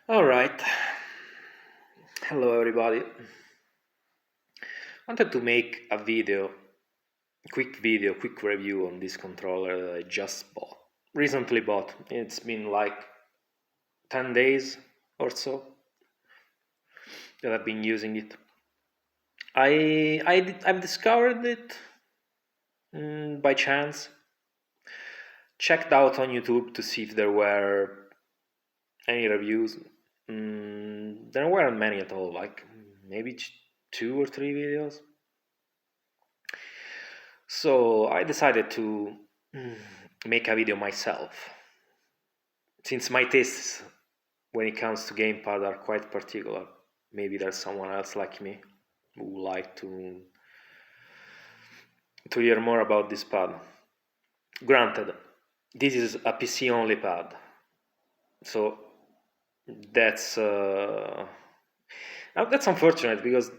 All right. Hello, everybody. Wanted to make a quick review on this controller that I just recently bought. It's been like 10 days or so that I've been using it. I've discovered it by chance. Checked out on YouTube to see if there were any reviews. There weren't many at all, like maybe two or three videos. So I decided to make a video myself. Since my tastes when it comes to gamepad are quite particular, maybe there's someone else like me who would like to hear more about this pad. Granted, this is a PC only pad, so that's now that's unfortunate because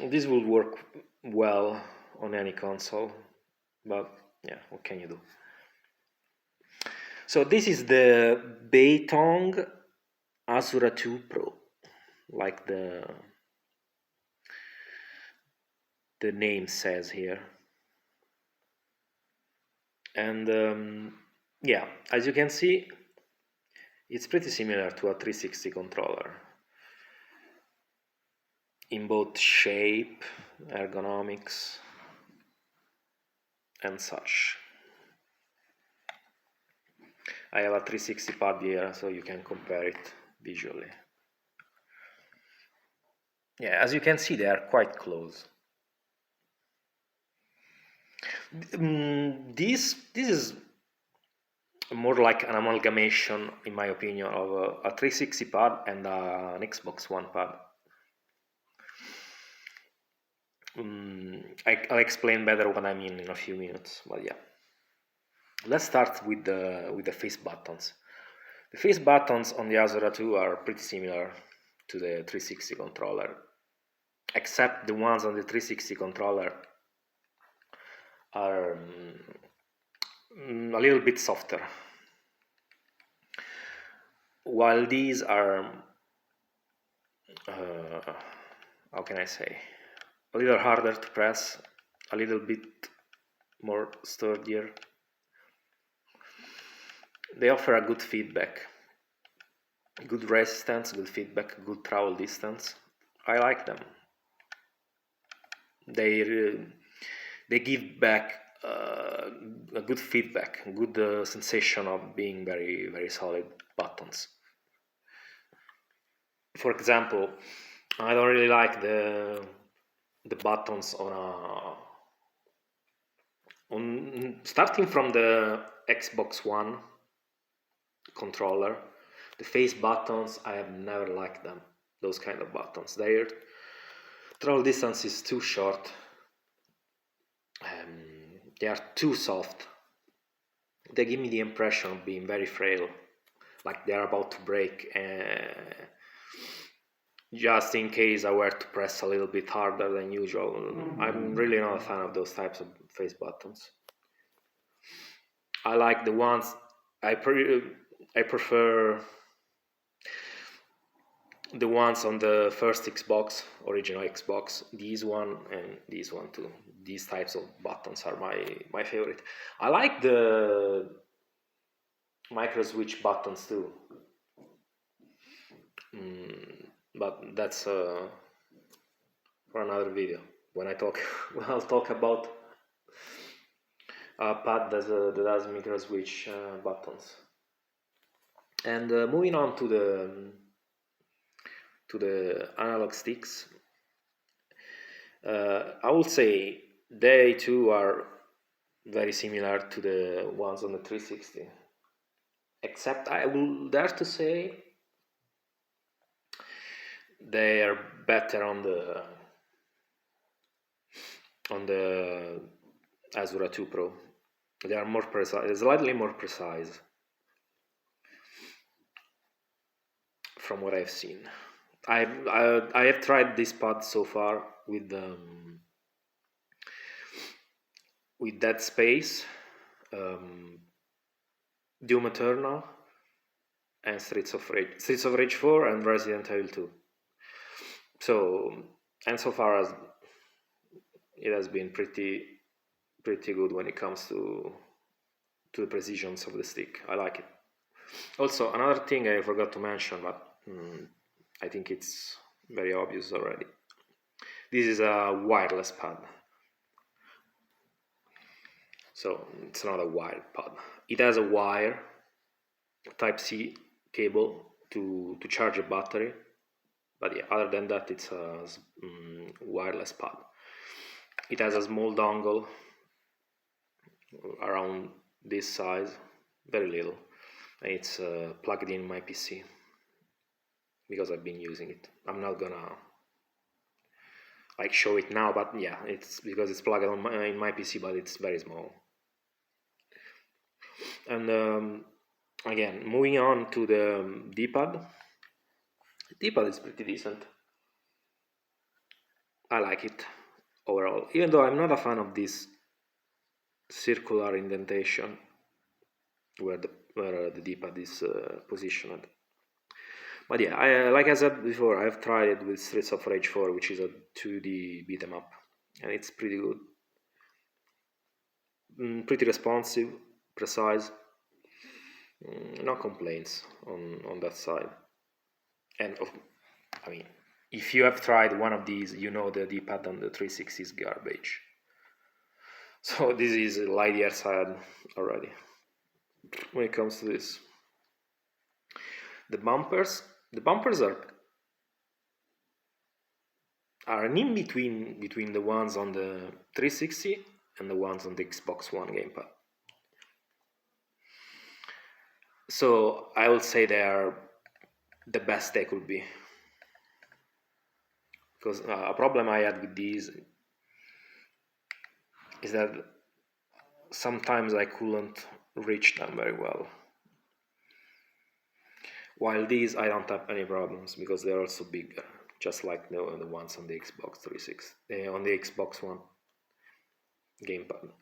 this will work well on any console, but yeah, what can you do? So this is the Beitong Asura 2 Pro, like the name says here. And yeah, as you can see, it's pretty similar to a 360 controller in both shape, ergonomics, and such. I have a 360 pad here, so you can compare it visually. Yeah, as you can see, they are quite close. This is more like an amalgamation, in my opinion, of a 360 pad and an Xbox One pad. I'll explain better what I mean in a few minutes, but yeah. Let's start with the face buttons. The face buttons on the Asura 2 are pretty similar to the 360 controller, except the ones on the 360 controller are a little bit softer, while these are how can I say, a little harder to press, a little bit more sturdier. They offer a good feedback, good resistance, good feedback, good travel distance. I like them. They give back a good feedback, good sensation of being very very solid buttons. For example, I don't really like the buttons on starting from the Xbox One controller. The face buttons, I have never liked them. Those kind of buttons. Their travel distance is too short. They are too soft. They give me the impression of being very frail, like they are about to break. Just in case I were to press a little bit harder than usual. I'm really not a fan of those types of face buttons. I like the ones I prefer the ones on the first Xbox, original Xbox. These one and this one too. These types of buttons are my favorite. I like the micro switch buttons too. But that's for another video. When I'll talk about a pad that does micro switch buttons. And moving on to the analog sticks, I would say they too are very similar to the ones on the 360, except I will dare to say they are better on the Asura 2 Pro. They are more precise, slightly more precise from what I've seen. I have tried this pad so far with Dead Space, Doom Eternal, and Streets of Rage 4 and Resident Evil 2. So, and so far as it has been pretty good when it comes to the precisions of the stick. I like it. Also, another thing I forgot to mention, but I think it's very obvious already. This is a wireless pad. So it's not a wired pad. It has a wire, Type-C cable to charge a battery. But yeah, other than that, it's a wireless pad. It has a small dongle around this size, very little, and it's plugged in my PC because I've been using it. I'm not gonna like show it now, but yeah, it's because it's plugged in my PC, but it's very small. And again, moving on to the D-pad. The D-pad is pretty decent. I like it overall, even though I'm not a fan of this circular indentation where the D-pad is positioned. But yeah, like I said before, I've tried it with Streets of Rage 4, which is a 2D beat 'em up, and it's pretty good. Pretty responsive, precise. No complaints on that side. And I mean, if you have tried one of these, you know the D-pad on the 360 is garbage. So this is light year side already. When it comes to this, the bumpers are an in between the ones on the 360 and the ones on the Xbox One gamepad. So I would say they are the best they could be. Because a problem I had with these is that sometimes I couldn't reach them very well. While these I don't have any problems because they're also bigger, just like the ones on the Xbox 360, on the Xbox One gamepad.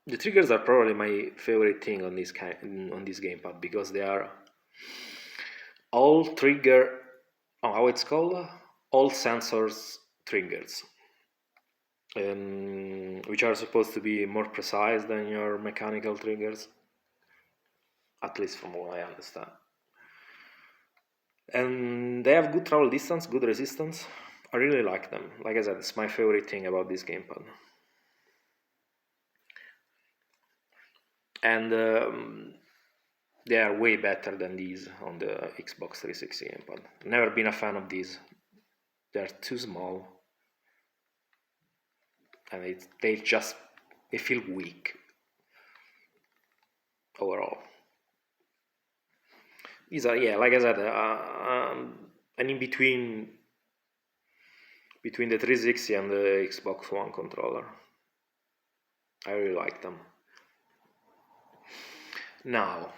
The triggers are probably my favorite thing on this gamepad because they are all how it's called, all sensors triggers, which are supposed to be more precise than your mechanical triggers, at least from what I understand. And they have good travel distance, good resistance. I really like them. Like I said, it's my favorite thing about this gamepad. And they are way better than these on the Xbox 360 gamepad. Never been a fan of these. They're too small, and they feel weak overall. These are, yeah, like I said, an in between the 360 and the Xbox One controller. I really like them. Now,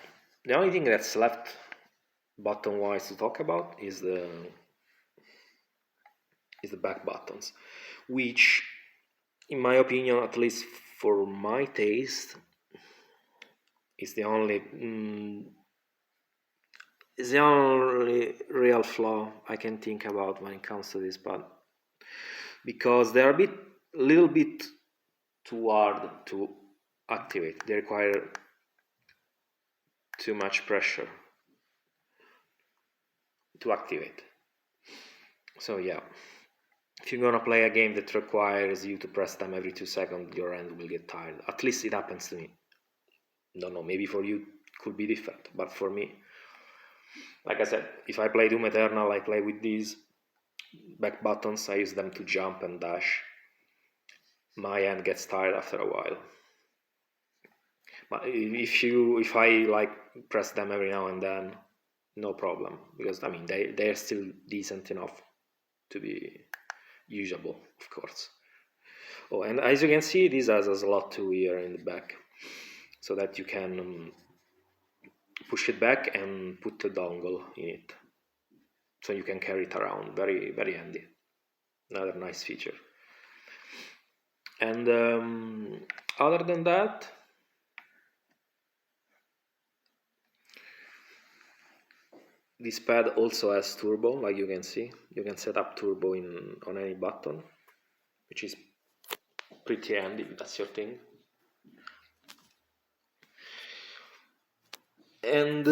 the only thing that's left button-wise to talk about is the back buttons, which, in my opinion, at least for my taste, is the only real flaw I can think about when it comes to this pad, because they're a little bit too hard to activate. They require too much pressure to activate. So yeah, if you're gonna play a game that requires you to press them every 2 seconds, your hand will get tired. At least it happens to me. Don't know, maybe for you it could be different, but for me, like I said, if I play Doom Eternal, I play with these back buttons. I use them to jump and dash. My hand gets tired after a while. But if I like press them every now and then, no problem, because I mean they're still decent enough to be usable, of course. Oh, and as you can see, this has a slot too here in the back, so that you can push it back and put the dongle in it, so you can carry it around. Very, very handy. Another nice feature. And other than that, this pad also has turbo, like you can see. You can set up turbo on any button, which is pretty handy if that's your thing. And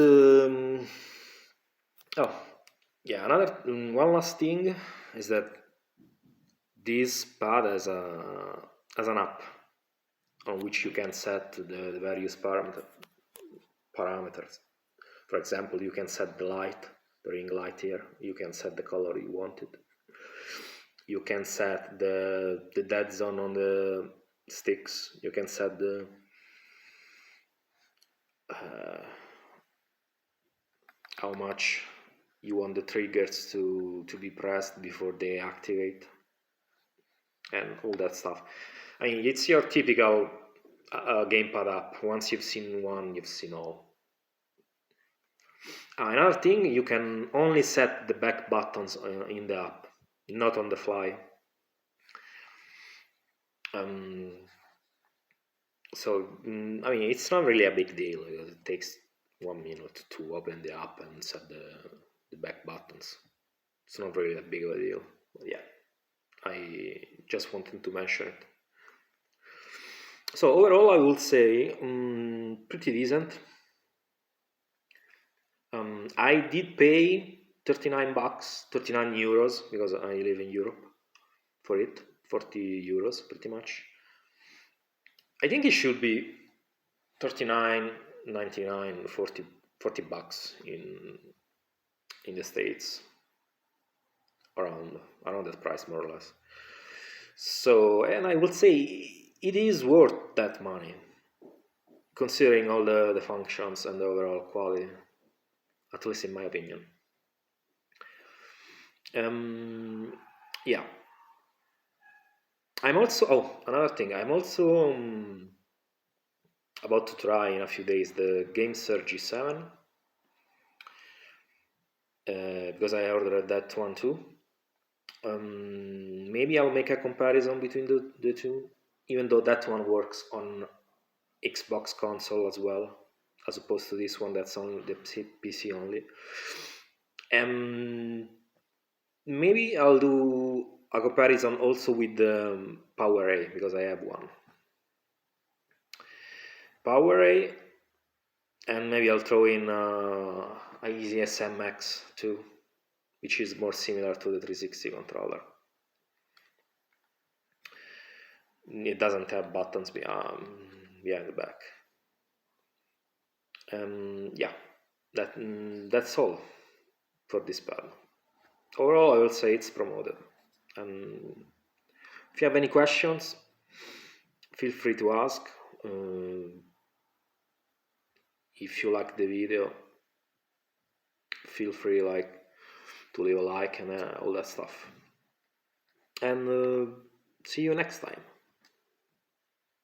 oh yeah, another one last thing is that this pad has an app on which you can set the various parameters. For example, you can set the light, the ring light here. You can set the color you wanted. You can set the dead zone on the sticks. You can set the how much you want the triggers to be pressed before they activate, and all that stuff. I mean, it's your typical gamepad app. Once you've seen one, you've seen all. Another thing, you can only set the back buttons in the app, not on the fly. So I mean, it's not really a big deal. It takes 1 minute to open the app and set the back buttons. It's not really that big of a deal. But yeah, I just wanted to mention it. So overall, I would say pretty decent. I did pay 39 bucks, 39 euros, because I live in Europe, for it. 40 euros pretty much. I think it should be 39.99, 40 bucks in the States, around that price more or less. So, and I would say it is worth that money, considering all the functions and the overall quality, at least in my opinion. Yeah. I'm also, another thing, I'm also about to try in a few days the GameSir G7, because I ordered that one too. Maybe I'll make a comparison between the two, even though that one works on Xbox console as well, as opposed to this one that's on the PC only. Maybe I'll do a comparison also with the PowerA, because I have one. PowerA, and maybe I'll throw in a Easy SMX too, which is more similar to the 360 controller. It doesn't have buttons behind the back. Yeah, that's all for this pad. Overall, I will say it's promoted. And if you have any questions, feel free to ask. If you like the video, feel free to leave a like and all that stuff. And see you next time.